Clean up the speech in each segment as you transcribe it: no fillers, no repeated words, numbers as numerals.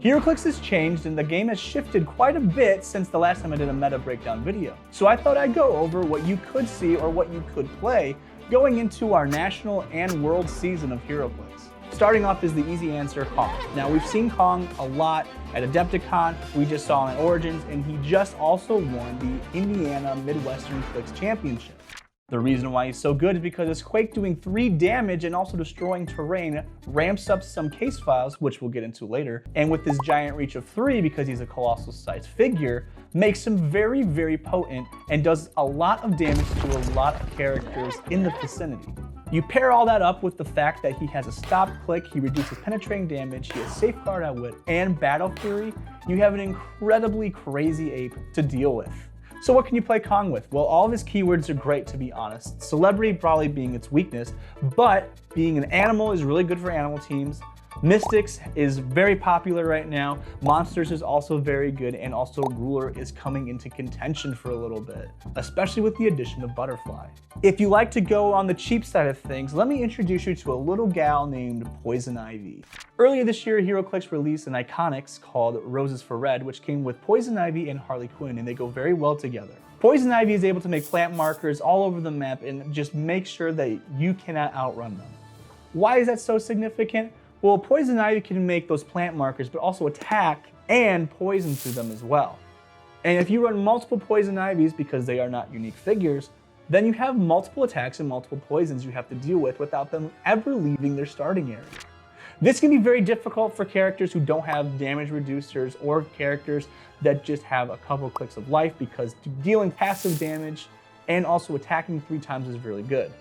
Heroclix has changed and the game has shifted quite a bit since the last time I did a meta breakdown video. So I thought I'd go over what you could see or what you could play going into our national and world season of Heroclix. Starting off is the easy answer, Kong. Now we've seen Kong a lot at Adepticon, we just saw him at Origins, and he just also won the Indiana Midwestern Clicks Championship. The reason why he's so good is because his Quake doing 3 damage and also destroying terrain ramps up some case files, which we'll get into later, and with his giant reach of 3, because he's a colossal sized figure, makes him very, very potent and does a lot of damage to a lot of characters in the vicinity. You pair all that up with the fact that he has a stop click, he reduces penetrating damage, he has safeguard outwit, and battle fury, you have an incredibly crazy ape to deal with. So what can you play Kong with? Well, all of his keywords are great, to be honest. Celebrity probably being its weakness, but being an animal is really good for animal teams. Mystics is very popular right now. Monsters is also very good, and also Ruler is coming into contention for a little bit, especially with the addition of Butterfly. If you like to go on the cheap side of things, let me introduce you to a little gal named Poison Ivy. Earlier this year, Heroclix released an Iconics called Roses for Red, which came with Poison Ivy and Harley Quinn, and they go very well together. Poison Ivy is able to make plant markers all over the map and just make sure that you cannot outrun them. Why is that so significant? Well, Poison Ivy can make those plant markers, but also attack and poison through them as well. And if you run multiple Poison Ivies, because they are not unique figures, then you have multiple attacks and multiple poisons you have to deal with without them ever leaving their starting area. This can be very difficult for characters who don't have damage reducers or characters that just have a couple clicks of life, because dealing passive damage and also attacking 3 times is really good.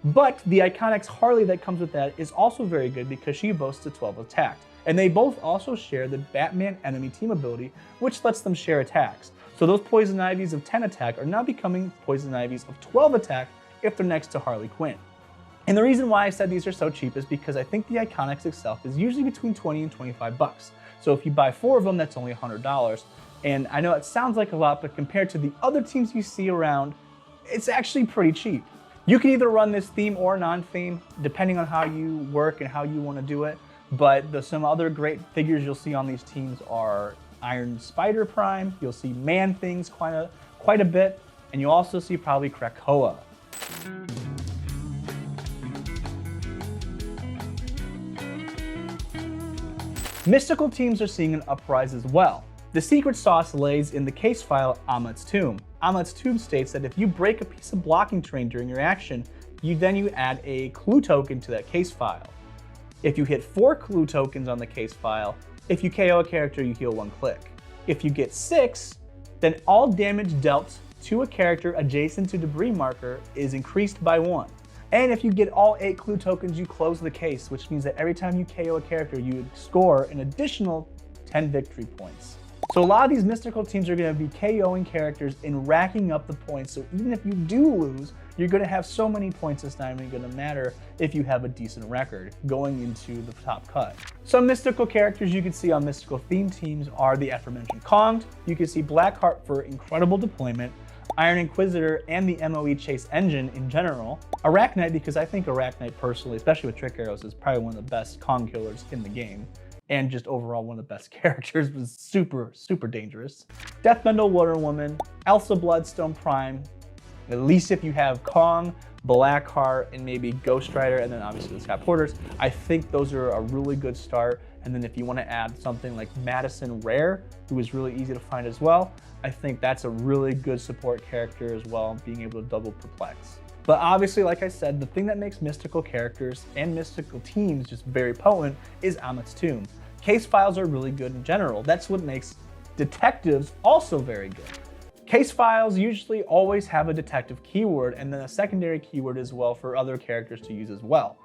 But the Iconics Harley that comes with that is also very good because she boasts a 12 attack. And they both also share the Batman enemy team ability, which lets them share attacks. So those Poison Ivies of 10 attack are now becoming Poison Ivies of 12 attack if they're next to Harley Quinn. And the reason why I said these are so cheap is because I think the Iconics itself is usually between 20 and 25 bucks. So if you buy 4 of them, that's only $100. And I know it sounds like a lot, but compared to the other teams you see around, it's actually pretty cheap. You can either run this theme or non-theme, depending on how you work and how you want to do it. But some other great figures you'll see on these teams are Iron Spider Prime, you'll see Man-Things quite a bit, and you'll also see probably Krakoa. Mystical teams are seeing an uprise as well. The secret sauce lays in the case file Amit's Tomb. Amit's Tomb states that if you break a piece of blocking terrain during your action, you add a clue token to that case file. If you hit 4 clue tokens on the case file, if you KO a character, you heal 1 click. If you get 6, then all damage dealt to a character adjacent to debris marker is increased by 1. And if you get all 8 clue tokens, you close the case, which means that every time you KO a character, you score an additional 10 victory points. So a lot of these mystical teams are going to be KOing characters and racking up the points, so even if you do lose, you're going to have so many points it's not even going to matter if you have a decent record going into the top cut. Some mystical characters you can see on mystical theme teams are the aforementioned Kong. You can see Blackheart for incredible deployment, Iron Inquisitor, and the MOE Chase Engine in general. Arachnite, because I think Arachnite personally, especially with Trick Arrows, is probably one of the best Kong killers in the game. And just overall one of the best characters, was super, super dangerous. Deathbundle Wonder Woman, Elsa Bloodstone Prime, at least if you have Kong, Blackheart, and maybe Ghost Rider, and then obviously the Scott Porters, I think those are a really good start. And then if you want to add something like Madison Rare, who is really easy to find as well, I think that's a really good support character as well, being able to double perplex. But obviously, like I said, the thing that makes mystical characters and mystical teams just very potent is Amit's Tomb. Case files are really good in general. That's what makes detectives also very good. Case files usually always have a detective keyword and then a secondary keyword as well for other characters to use as well.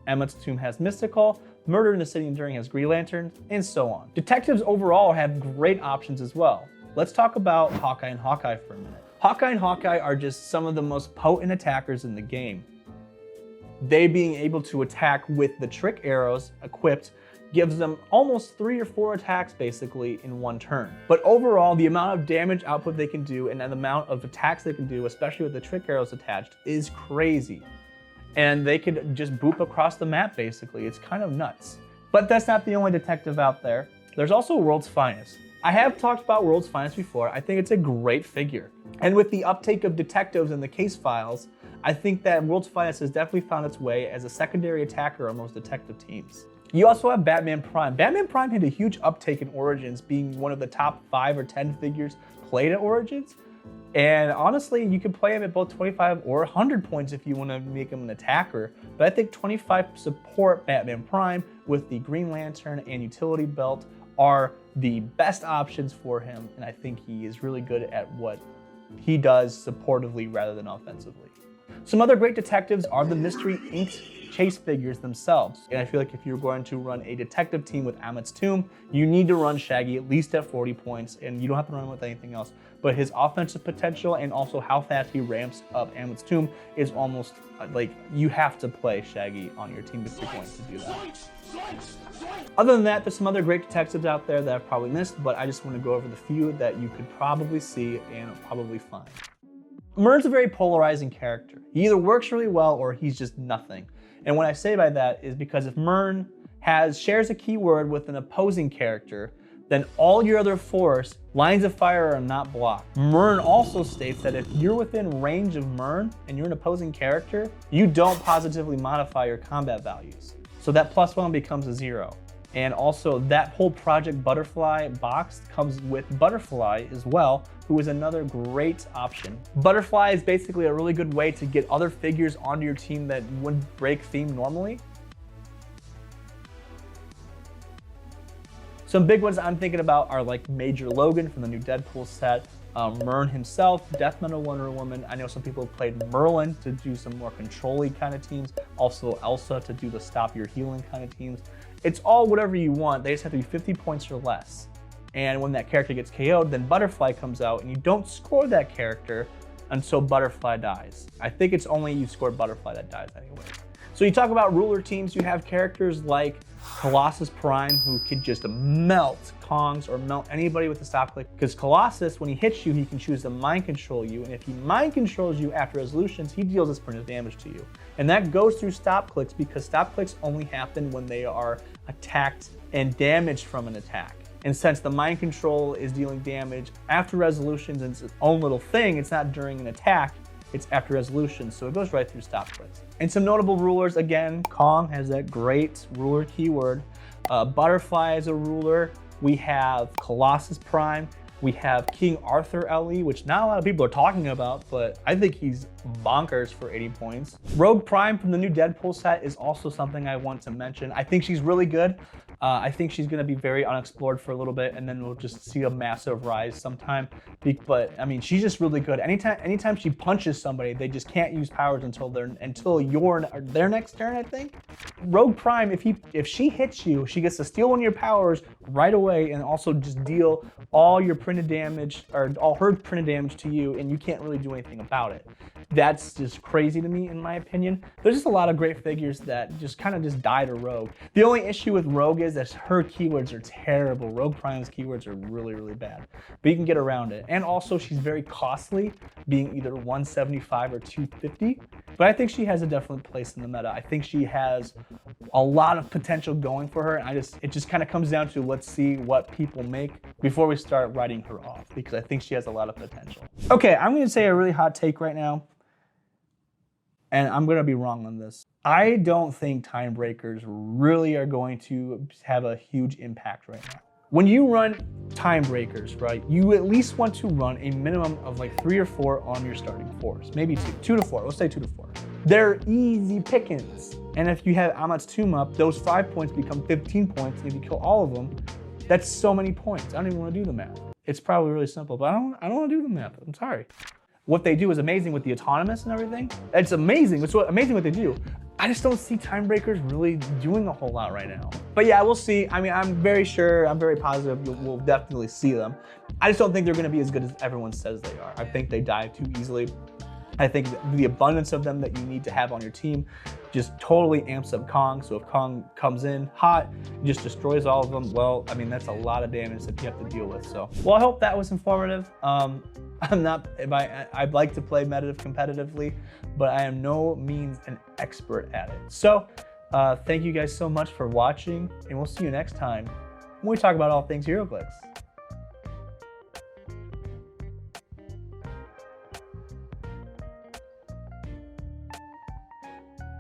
Amit's Tomb has mystical, Murder in the City Enduring has Green Lantern, and so on. Detectives overall have great options as well. Let's talk about Hawkeye and Hawkeye for a minute. Hawkeye and Hawkeye are just some of the most potent attackers in the game. They being able to attack with the trick arrows equipped gives them almost 3 or 4 attacks basically in one turn. But overall, the amount of damage output they can do and the amount of attacks they can do, especially with the trick arrows attached, is crazy. And they could just boop across the map basically. It's kind of nuts. But that's not the only detective out there. There's also World's Finest. I have talked about World's Finest before. I think it's a great figure. And with the uptake of detectives and the case files, I think that World's Finest has definitely found its way as a secondary attacker on most detective teams. You also have Batman Prime. Batman Prime had a huge uptake in Origins, being one of the top 5 or 10 figures played at Origins. And honestly, you can play him at both 25 or 100 points if you want to make him an attacker. But I think 25 support Batman Prime with the Green Lantern and utility belt are the best options for him. And I think he is really good at what he does supportively rather than offensively. Some other great detectives are the Mystery Inked chase figures themselves. And I feel like if you're going to run a detective team with Ammit's Tomb, you need to run Shaggy at least at 40 points, and you don't have to run him with anything else. But his offensive potential and also how fast he ramps up Ammit's Tomb is almost like you have to play Shaggy on your team if you're going to do that. Other than that, there's some other great detectives out there that I've probably missed, but I just want to go over the few that you could probably see and probably find. Murn's a very polarizing character. He either works really well or he's just nothing. And what I say by that is because if Murn shares a keyword with an opposing character, then all your other force lines of fire are not blocked. Murn also states that if you're within range of Murn and you're an opposing character, you don't positively modify your combat values. So that +1 becomes a 0. And also that whole Project Butterfly box comes with Butterfly as well, who is another great option. Butterfly is basically a really good way to get other figures onto your team that wouldn't break theme normally. Some big ones I'm thinking about are like Major Logan from the new Deadpool set, Murn himself, Death Metal Wonder Woman. I know some people have played Merlin to do some more control-y kind of teams, also Elsa to do the stop your healing kind of teams. It's all whatever you want, they just have to be 50 points or less. And when that character gets KO'd, then Butterfly comes out and you don't score that character until Butterfly dies. I think it's only you score Butterfly that dies anyway. So you talk about ruler teams, you have characters like Colossus Prime, who could just melt Kongs or melt anybody with a stop click. Because Colossus, when he hits you, he can choose to mind control you. And if he mind controls you after resolutions, he deals this point of damage to you. And that goes through stop clicks because stop clicks only happen when they are attacked and damaged from an attack. And since the mind control is dealing damage after resolutions and it's its own little thing, it's not during an attack, it's after resolution, so it goes right through stop clicks. And some notable rulers, again, Kong has that great ruler keyword. Butterfly is a ruler. We have Colossus Prime. We have King Arthur LE, which not a lot of people are talking about, but I think he's bonkers for 80 points. Rogue Prime from the new Deadpool set is also something I want to mention. I think she's really good. I think she's going to be very unexplored for a little bit, and then we'll just see a massive rise sometime. But I mean, she's just really good. Anytime she punches somebody, they just can't use powers until their next turn, I think. Rogue Prime, if she hits you, she gets to steal one of your powers right away, and also just deal all your printed damage or all her printed damage to you, and you can't really do anything about it. That's just crazy to me, in my opinion. There's just a lot of great figures that just kind of just die to Rogue. The only issue with Rogue is that her keywords are terrible. Rogue Prime's keywords are really, really bad, but you can get around it. And also she's very costly, being either 175 or 250, but I think she has a definite place in the meta. I think she has a lot of potential going for her, and it just kind of comes down to let's see what people make before we start writing her off, because I think she has a lot of potential. Okay, I'm gonna say a really hot take right now, and I'm gonna be wrong on this. I don't think Timebreakers really are going to have a huge impact right now. When you run Timebreakers, right, you at least want to run a minimum of like 3 or 4 on your starting force, maybe 2 to 4, let's say 2 to 4. They're easy pickings. And if you have Ammit's Tomb up, those 5 points become 15 points, and if you kill all of them, that's so many points. I don't even want to do the math. It's probably really simple, but I don't want to do the math. I'm sorry. What they do is amazing with the autonomous and everything. It's amazing. It's amazing what they do. I just don't see Timebreakers really doing a whole lot right now. But yeah, we'll see. I mean, I'm very positive we'll definitely see them. I just don't think they're going to be as good as everyone says they are. I think they die too easily. I think the abundance of them that you need to have on your team just totally amps up Kong. So if Kong comes in hot and just destroys all of them, well, I mean, that's a lot of damage that you have to deal with. So, well, I hope that was informative. I'd like to play meta competitively, but I am no means an expert at it. So thank you guys so much for watching, and we'll see you next time. when we talk about all things Heroclix.